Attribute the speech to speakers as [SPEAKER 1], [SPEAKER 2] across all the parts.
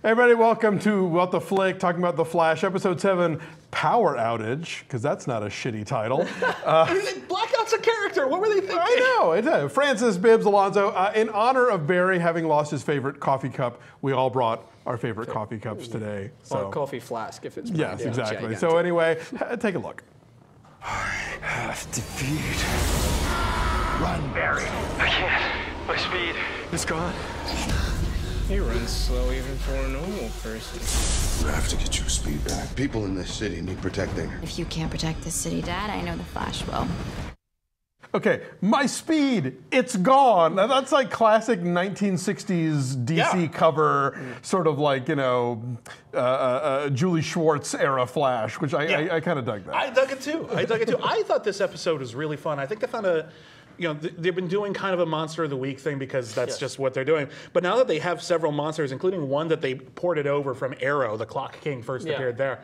[SPEAKER 1] Hey everybody, welcome to What the Flick, talking about The Flash, Episode 7, Power Outage, because that's not a shitty title.
[SPEAKER 2] Blackout's a character. What were they thinking?
[SPEAKER 1] I know. Francis, Bibbs, Alonso. In honor of Barry having lost his favorite coffee cup, we all brought our favorite coffee cups today.
[SPEAKER 3] Or a coffee flask, if it's
[SPEAKER 1] yes, exactly. So anyway, take a look.
[SPEAKER 4] I have to feed. Run, Barry. I can't. My speed is gone.
[SPEAKER 5] He runs slow even for a normal person.
[SPEAKER 6] I have to get your speed back. People in this city need protecting.
[SPEAKER 7] If you can't protect this city, Dad, I know the Flash will.
[SPEAKER 1] Okay, my speed, it's gone. Now, that's like classic 1960s DC cover, sort of like, you know, Julie Schwartz era Flash, which I kind of dug that.
[SPEAKER 2] I dug it too. I thought this episode was really fun. I think they found they've been doing kind of a Monster of the Week thing because that's just what they're doing. But now that they have several monsters, including one that they ported over from Arrow, the Clock King first appeared there,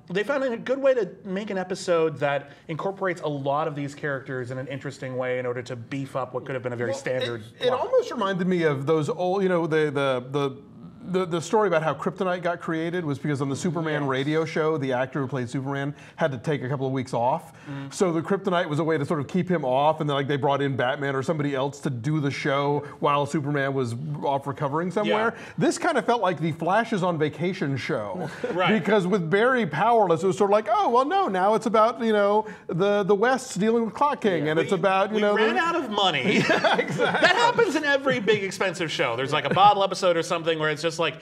[SPEAKER 2] they found a good way to make an episode that incorporates a lot of these characters in an interesting way in order to beef up what could have been a very standard plot.
[SPEAKER 1] It almost reminded me of those old, you know, the story about how Kryptonite got created was because on the Superman radio show, the actor who played Superman had to take a couple of weeks off. So the Kryptonite was a way to sort of keep him off, and then like they brought in Batman or somebody else to do the show while Superman was off recovering somewhere. This kind of felt like the Flash is on vacation show. Because with Barry powerless, it was sort of like, oh, well, no, now it's about, you know, the West's dealing with Clock King, and it's about, you know.
[SPEAKER 2] We ran out of money. Exactly. That happens in every big expensive show. There's like a bottle episode or something where it's just like,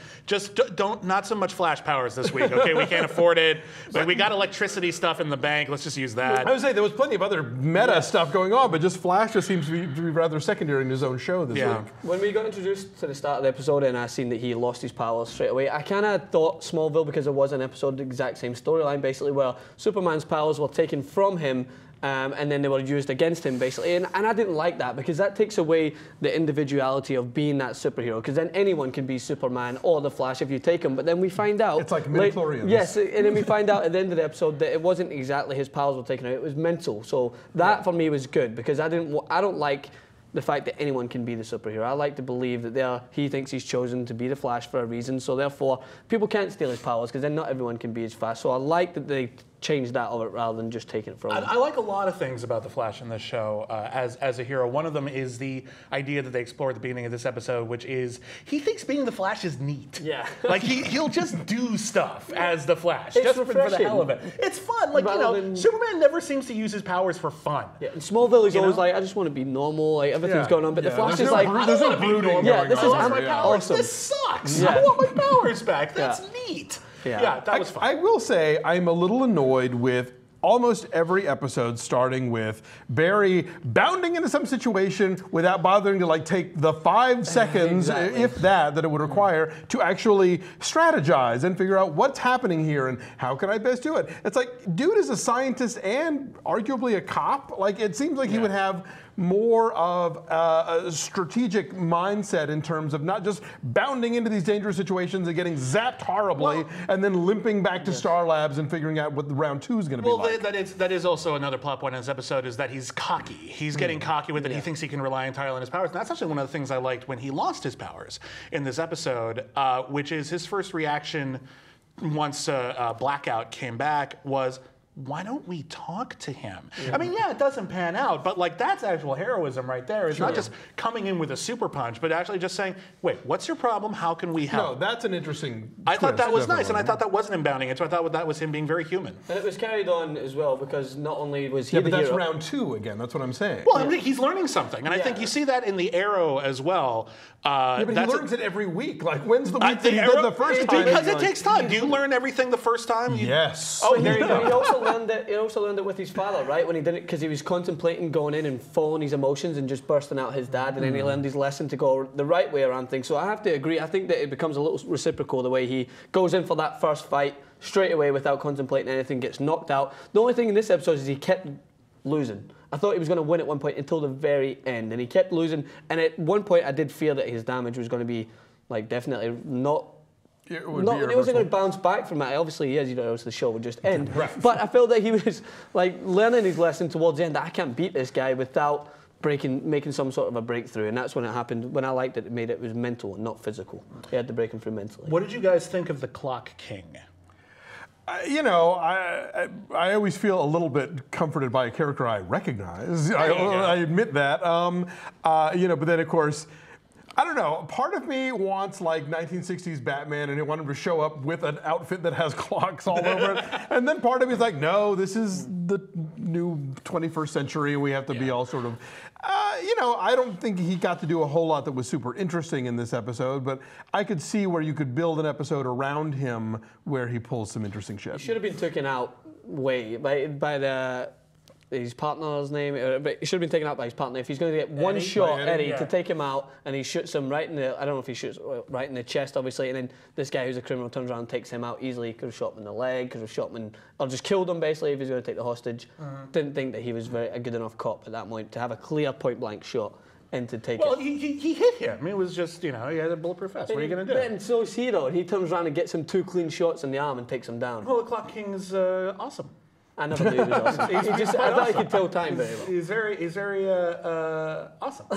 [SPEAKER 2] don't, not so much Flash powers this week, okay? We can't afford it. But we got electricity stuff in the bank. Let's just use that.
[SPEAKER 1] I would say there was plenty of other meta stuff going on, but just Flash just seems to be rather secondary in his own show this week.
[SPEAKER 3] When we got introduced to the start of the episode and I seen that he lost his powers straight away, I kind of thought Smallville, because there was an episode, the exact same storyline, basically, where Superman's powers were taken from him and then they were used against him, basically. And I didn't like that, because that takes away the individuality of being that superhero, because then anyone can be Superman or the Flash if you take him. But then we find out...
[SPEAKER 1] It's like midichlorians.
[SPEAKER 3] Yes, and then we find out at the end of the episode that it wasn't exactly his powers were taken away, it was mental. So that, for me, was good, because I don't like the fact that anyone can be the superhero. I like to believe that he thinks he's chosen to be the Flash for a reason, so therefore people can't steal his powers, because then not everyone can be as fast. So I like that they change that of it rather than just taking it from him.
[SPEAKER 2] I like a lot of things about the Flash in this show as a hero. One of them is the idea that they explore at the beginning of this episode, which is he thinks being the Flash is neat.
[SPEAKER 3] Yeah.
[SPEAKER 2] Like he'll just do stuff as the Flash,
[SPEAKER 3] it's
[SPEAKER 2] just for the
[SPEAKER 3] refreshing.
[SPEAKER 2] hell of it. It's fun. Like, you know, Superman never seems to use his powers for fun.
[SPEAKER 3] Yeah, and Smallville is always like, I just want to be normal, like everything's going on, but the Flash is like,
[SPEAKER 1] there's no brooding.
[SPEAKER 3] this is
[SPEAKER 2] awesome. This sucks. I want my powers back. That's neat. Yeah, that was fun.
[SPEAKER 1] I will say I'm a little annoyed with almost every episode, starting with Barry bounding into some situation without bothering to like take the 5 seconds, if that it would require to actually strategize and figure out what's happening here and how can I best do it. It's like, dude is a scientist and arguably a cop. Like, it seems like he would have more of a strategic mindset in terms of not just bounding into these dangerous situations and getting zapped horribly and then limping back to Star Labs and figuring out what the round 2 is going to be like.
[SPEAKER 2] That is also another plot point in this episode, is that he's cocky. He's getting cocky with it. He thinks he can rely entirely on his powers. And that's actually one of the things I liked when he lost his powers in this episode, which is his first reaction once Blackout came back was, why don't we talk to him? I mean, yeah, it doesn't pan out, but like that's actual heroism right there. It's not just coming in with a super punch, but actually just saying, wait, what's your problem? How can we help?
[SPEAKER 1] No, that's an interesting
[SPEAKER 2] I thought that was nice, and I
[SPEAKER 1] definitely.
[SPEAKER 2] thought that wasn't him bounding it, so I thought that was him being very human.
[SPEAKER 3] And it was carried on as well, because not only was he
[SPEAKER 1] Yeah,
[SPEAKER 3] the
[SPEAKER 1] but that's
[SPEAKER 3] hero,
[SPEAKER 1] round 2 again. That's what I'm saying.
[SPEAKER 2] Well, I mean, he's learning something, and I think you see that in the Arrow as well.
[SPEAKER 1] Yeah, but he learns it every week. Like, when's the week that he did the first time?
[SPEAKER 2] Because it takes time. Do you learn everything the first time?
[SPEAKER 1] Yes.
[SPEAKER 2] Oh, there you go.
[SPEAKER 3] He also learned it with his father, right? When he did it, because he was contemplating going in and following his emotions and just bursting out his dad, and then he learned his lesson to go the right way around things. So I have to agree. I think that it becomes a little reciprocal the way he goes in for that first fight straight away without contemplating anything, gets knocked out. The only thing in this episode is he kept losing. I thought he was going to win at one point until the very end, and he kept losing. And at one point, I did fear that his damage was going to be, like, definitely not. He wasn't going to bounce back from it. Obviously, he is, you know, else the show would just end. But I felt that he was like learning his lesson towards the end. That I can't beat this guy without making some sort of a breakthrough, and that's when it happened. When I liked it, it was mental and not physical. He had to break him through mentally.
[SPEAKER 2] What did you guys think of the Clock King?
[SPEAKER 1] You know, I always feel a little bit comforted by a character I recognize. I admit that. You know, but then of course, I don't know. Part of me wants like 1960s Batman, and it wanted him to show up with an outfit that has clocks all over it. And then part of me is like, no, this is the new 21st century. We have to be all sort of. You know, I don't think he got to do a whole lot that was super interesting in this episode, but I could see where you could build an episode around him where he pulls some interesting shit.
[SPEAKER 3] He should have been taken out by his partner's name, but he should have been taken out by his partner. If he's going to get one shot, Eddie, to take him out, and he shoots him right in the, I don't know if he shoots right in the chest, obviously, and then this guy who's a criminal turns around and takes him out easily. Could have shot him in the leg, could have shot him or just killed him, basically, if he's going to take the hostage. Didn't think that he was a good enough cop at that point to have a clear point-blank shot and to take it.
[SPEAKER 2] Well, he hit him. It was just, you know, he had a bulletproof vest. What are you going to do?
[SPEAKER 3] And so is he, though, and he turns around and gets him 2 clean shots in the arm and takes him down.
[SPEAKER 2] Well, the Clock King is awesome.
[SPEAKER 3] I never knew he was awesome. I thought he could tell time very well.
[SPEAKER 2] He's very awesome.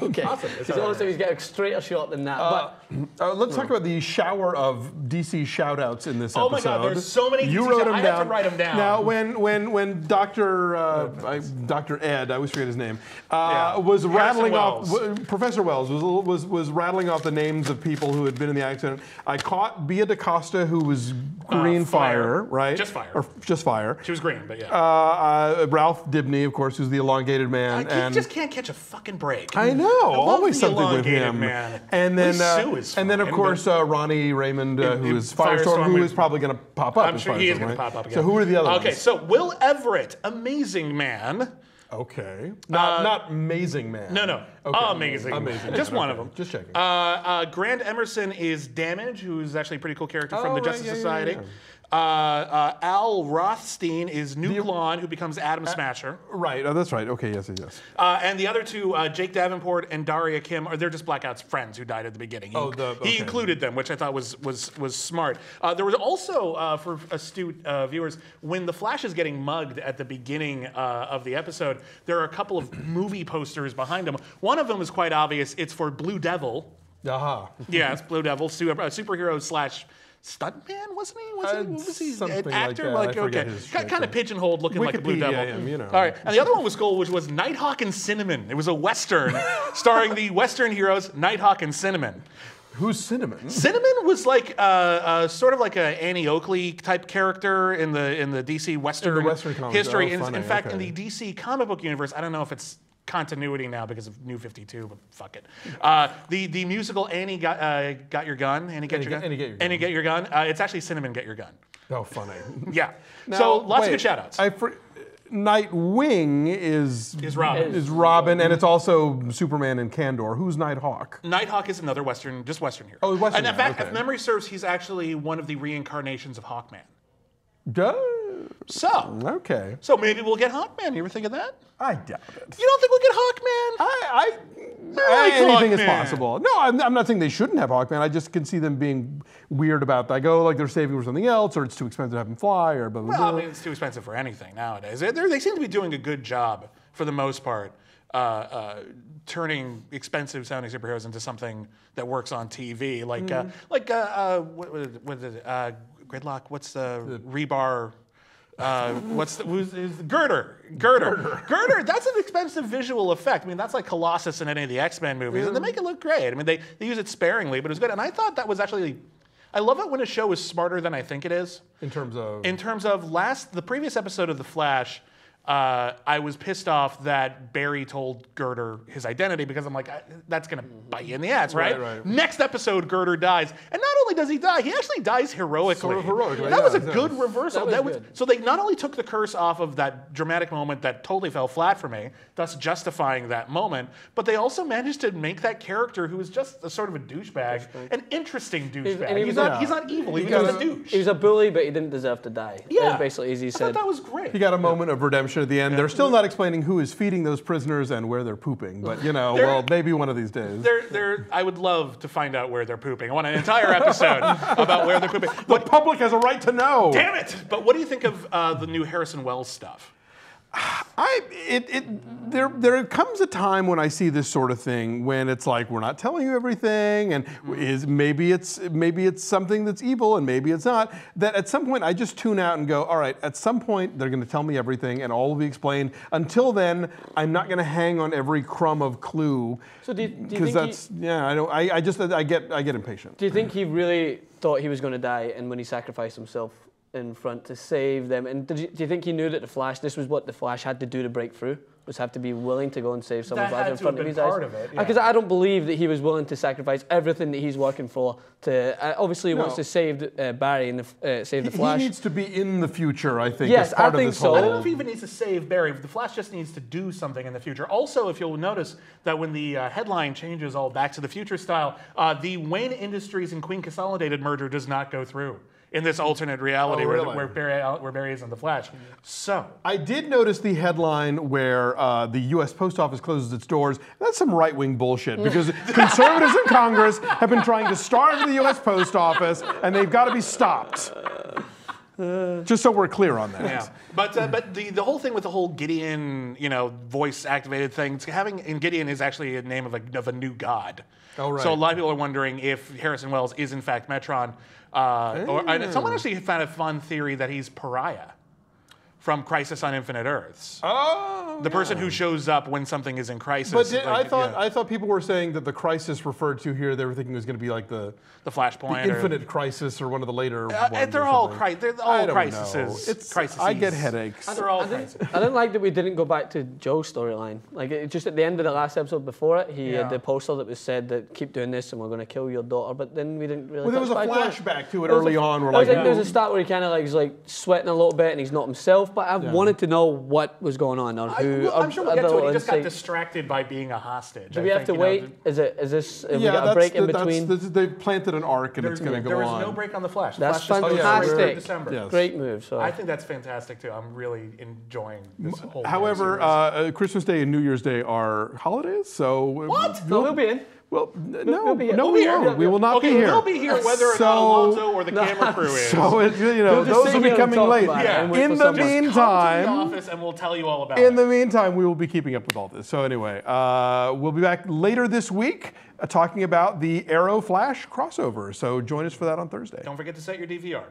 [SPEAKER 3] Okay.
[SPEAKER 2] Awesome.
[SPEAKER 3] He's also he's got a straighter shot than that.
[SPEAKER 1] Let's talk about the shower of DC shout-outs in this episode.
[SPEAKER 2] Oh my God, there's so many DC
[SPEAKER 1] You wrote them
[SPEAKER 2] I
[SPEAKER 1] down.
[SPEAKER 2] had to write them down.
[SPEAKER 1] Now, when Dr. Ed, I always forget his name, was rattling off, Professor Wells was rattling off the names of people who had been in the accident. I caught Bia DaCosta, who was green fire, right?
[SPEAKER 2] Just fire.
[SPEAKER 1] Or just fire.
[SPEAKER 2] She was green, but yeah.
[SPEAKER 1] Ralph Dibny, of course, who's the elongated man.
[SPEAKER 2] He just can't catch a fucking break.
[SPEAKER 1] I know, always
[SPEAKER 2] the
[SPEAKER 1] something with him.
[SPEAKER 2] Man.
[SPEAKER 1] And then,
[SPEAKER 2] Sue is fine,
[SPEAKER 1] of course, Ronnie Raymond, who is Firestorm, who is probably going to pop up.
[SPEAKER 2] I'm sure he is going to pop up again.
[SPEAKER 1] So who are the other ones?
[SPEAKER 2] Okay, so Will Everett, amazing man.
[SPEAKER 1] Okay. Not amazing man.
[SPEAKER 2] No.
[SPEAKER 1] Okay.
[SPEAKER 2] Amazing. Just one of them.
[SPEAKER 1] Just checking.
[SPEAKER 2] Grant Emerson is Damage, who's actually a pretty cool character from the Justice Society.
[SPEAKER 1] Yeah.
[SPEAKER 2] Al Rothstein is Nuklon, who becomes Atom Smasher.
[SPEAKER 1] Right. Oh, that's right. Okay. Yes.
[SPEAKER 2] And the other two, Jake Davenport and Daria Kim, they're just Blackout's friends who died at the beginning. He included them, which I thought was smart. There was also, for astute viewers, when the Flash is getting mugged at the beginning of the episode, there are a couple of movie posters behind him. One of them is quite obvious. It's for Blue Devil. Yeah, it's Blue Devil, superhero slash stuntman, wasn't he? Was he an actor?
[SPEAKER 1] Like okay,
[SPEAKER 2] kind of pigeonholed, looking like a Blue Devil.
[SPEAKER 1] Him, you know.
[SPEAKER 2] All right, and the other one was cool, which was Nighthawk and Cinnamon. It was a western starring the Western heroes Nighthawk and Cinnamon.
[SPEAKER 1] Who's Cinnamon?
[SPEAKER 2] Cinnamon was like sort of like a Annie Oakley type character in the DC Western history. In fact, in the DC comic book universe, I don't know if it's continuity now because of New 52, but fuck it. The musical Annie Got Your Gun. Annie Get Your Gun. It's actually Cinnamon Get Your Gun.
[SPEAKER 1] Oh, funny.
[SPEAKER 2] Yeah. Now, so lots of good shout outs.
[SPEAKER 1] Nightwing is Robin, and it's also Superman and Kandor. Who's Nighthawk?
[SPEAKER 2] Nighthawk is another Western hero.
[SPEAKER 1] Oh, Western.
[SPEAKER 2] And in fact, if memory serves, he's actually one of the reincarnations of Hawkman.
[SPEAKER 1] Duh.
[SPEAKER 2] So maybe we'll get Hawkman. You ever think of that?
[SPEAKER 1] I doubt it.
[SPEAKER 2] You don't think we'll get Hawkman?
[SPEAKER 1] Anything is possible. No, I'm not saying they shouldn't have Hawkman. I just can see them being weird about that. Like they're saving for something else, or it's too expensive to have him fly, or blah blah blah.
[SPEAKER 2] Well, I mean, it's too expensive for anything nowadays. They seem to be doing a good job for the most part, turning expensive sounding superheroes into something that works on TV. Like what is it? Gridlock. What's the Rebar? Who's Girder? Girder, that's an expensive visual effect. I mean, that's like Colossus in any of the X-Men movies, and they make it look great. I mean, they use it sparingly, but it was good. And I thought that was actually, I love it when a show is smarter than I think it is.
[SPEAKER 1] In terms of
[SPEAKER 2] the previous episode of The Flash, I was pissed off that Barry told Girder his identity because I'm like, that's going to bite you in the ass, right?
[SPEAKER 1] Right.
[SPEAKER 2] Next episode, Girder dies. And not only does he die, he actually dies heroically.
[SPEAKER 1] Sort of heroically,
[SPEAKER 2] that was a good reversal.
[SPEAKER 3] That was good.
[SPEAKER 2] So they not only took the curse off of that dramatic moment that totally fell flat for me, thus justifying that moment, but they also managed to make that character who was just a sort of a douchebag, an interesting douchebag. He's not evil, he was just a douche.
[SPEAKER 3] He was a bully, but he didn't deserve to die.
[SPEAKER 2] Yeah.
[SPEAKER 3] That was basically, as he said.
[SPEAKER 2] I thought that was great.
[SPEAKER 1] He got a moment of redemption at the end. They're still not explaining who is feeding those prisoners and where they're pooping, but well, maybe one of these days.
[SPEAKER 2] I would love to find out where they're pooping. I want an entire episode about where they're pooping.
[SPEAKER 1] The public has a right to know.
[SPEAKER 2] Damn it! But what do you think of the new Harrison Wells stuff?
[SPEAKER 1] There comes a time when I see this sort of thing when it's like we're not telling you everything, and maybe it's something that's evil and maybe it's not. That at some point I just tune out and go, all right. At some point they're going to tell me everything and all will be explained. Until then, I'm not going to hang on every crumb of clue.
[SPEAKER 3] So do you think
[SPEAKER 1] I get impatient.
[SPEAKER 3] Do you think he really thought he was going to die, and when he sacrificed himself in front to save them, and do you think he knew that this was what the Flash had to do to break through, was have to be willing to go and save someone's life in front of his eyes?
[SPEAKER 2] Part of it, yeah.
[SPEAKER 3] Because I don't believe that he was willing to sacrifice everything that he's working for to. Obviously, he wants to save Barry and save the Flash.
[SPEAKER 1] He needs to be in the future, I think.
[SPEAKER 3] Yes,
[SPEAKER 1] as part
[SPEAKER 3] I think
[SPEAKER 1] of this
[SPEAKER 3] so.
[SPEAKER 1] whole...
[SPEAKER 2] I don't know if he even needs to save Barry. The Flash just needs to do something in the future. Also, if you'll notice that when the headline changes all Back to the Future style, the Wayne Industries and Queen Consolidated merger does not go through in this alternate reality where Barry is in the Flash. So
[SPEAKER 1] I did notice the headline where the U.S. Post Office closes its doors. That's some right-wing bullshit because conservatives in Congress have been trying to starve the U.S. Post Office, and they've got to be stopped. Just so we're clear on that.
[SPEAKER 2] yeah, but the whole thing with the whole Gideon, voice-activated thing, and Gideon is actually a name of a new god.
[SPEAKER 1] Oh, right.
[SPEAKER 2] So a lot of people are wondering if Harrison Wells is in fact Metron. And someone actually found a fun theory that he's Pariah from Crisis on Infinite Earths.
[SPEAKER 1] Oh,
[SPEAKER 2] the person who shows up when something is in crisis.
[SPEAKER 1] But I thought people were saying that the crisis referred to here, they were thinking it was going to be like the
[SPEAKER 2] Flashpoint,
[SPEAKER 1] the Infinite Crisis, or one of the later ones.
[SPEAKER 2] They're all crises. Crises.
[SPEAKER 1] I get headaches.
[SPEAKER 2] They're all crises.
[SPEAKER 3] I didn't like that we didn't go back to Joe's storyline. Like, just at the end of the last episode before it, he had the poster that was said that keep doing this and we're going to kill your daughter. But then we didn't really.
[SPEAKER 1] Well, there was a
[SPEAKER 3] touch back
[SPEAKER 1] flashback to it early on. Where
[SPEAKER 3] there was a start where he kind of was like sweating a little bit and he's not himself. But I wanted to know what was going on or who.
[SPEAKER 2] I'm sure we'll get to it. He just got distracted by being a hostage.
[SPEAKER 3] Do we have to wait? Is this? Have we got a break in between?
[SPEAKER 1] They've planted an arc and it's going to go on.
[SPEAKER 2] There was no break on the Flash.
[SPEAKER 3] That's
[SPEAKER 2] Flash
[SPEAKER 3] fantastic.
[SPEAKER 2] December.
[SPEAKER 1] Yes.
[SPEAKER 3] Great move. So
[SPEAKER 2] I think that's fantastic too. I'm really enjoying this whole.
[SPEAKER 1] However, Christmas Day and New Year's Day are holidays, so
[SPEAKER 3] what? We'll be in.
[SPEAKER 1] Well,
[SPEAKER 3] we'll be here.
[SPEAKER 1] no, we won't. We will not be here.
[SPEAKER 2] We'll be here whether or not Alonso or the camera crew is.
[SPEAKER 1] So those will be coming late. In the meantime,
[SPEAKER 2] come to the office and we'll tell you all about it.
[SPEAKER 1] In the meantime, we will be keeping up with all this. So anyway, we'll be back later this week talking about the Arrow Flash crossover. So join us for that on Thursday.
[SPEAKER 2] Don't forget to set your DVR.